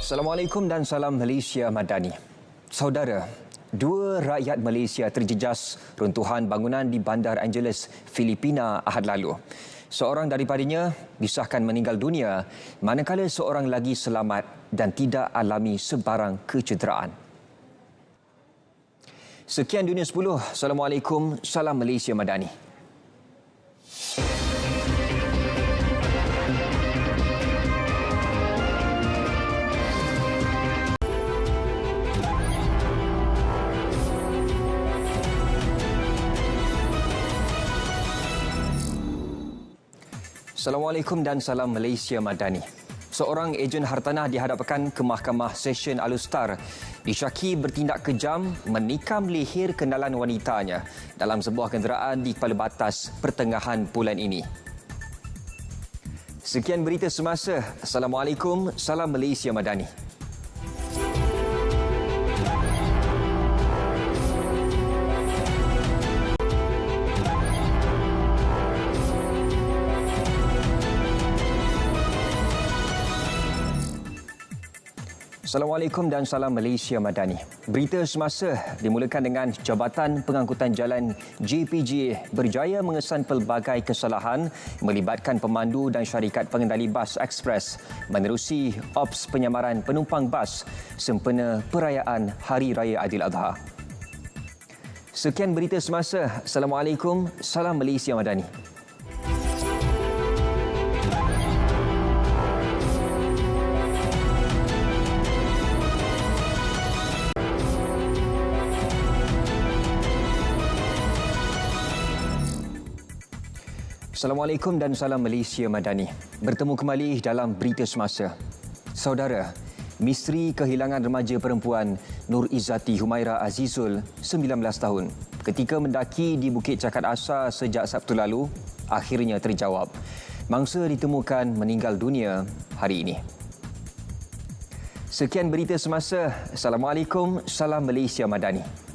Assalamualaikum dan salam Malaysia Madani. Saudara, dua rakyat Malaysia terjejas runtuhan bangunan di Bandar Angeles, Filipina Ahad lalu. Seorang daripadanya disahkan meninggal dunia, manakala seorang lagi selamat dan tidak alami sebarang kecederaan. Sekian Dunia 10. Assalamualaikum, salam Malaysia Madani. Assalamualaikum dan salam Malaysia Madani. Seorang ejen hartanah dihadapkan ke Mahkamah Session Alustar disyaki bertindak kejam menikam leher kenalan wanitanya dalam sebuah kenderaan di kepala batas pertengahan bulan ini. Sekian berita semasa. Assalamualaikum, salam Malaysia Madani. Assalamualaikum dan salam Malaysia Madani. Berita semasa dimulakan dengan Jabatan Pengangkutan Jalan JPJ berjaya mengesan pelbagai kesalahan melibatkan pemandu dan syarikat pengendali bas ekspres menerusi ops penyamaran penumpang bas sempena perayaan Hari Raya Aidiladha. Sekian berita semasa. Assalamualaikum, salam Malaysia Madani. Assalamualaikum dan salam Malaysia Madani. Bertemu kembali dalam berita semasa. Saudara, misteri kehilangan remaja perempuan Nur Izzati Humaira Azizul, 19 tahun, ketika mendaki di Bukit Cakat Asa sejak Sabtu lalu, akhirnya terjawab. Mangsa ditemukan meninggal dunia hari ini. Sekian berita semasa. Assalamualaikum, salam Malaysia Madani.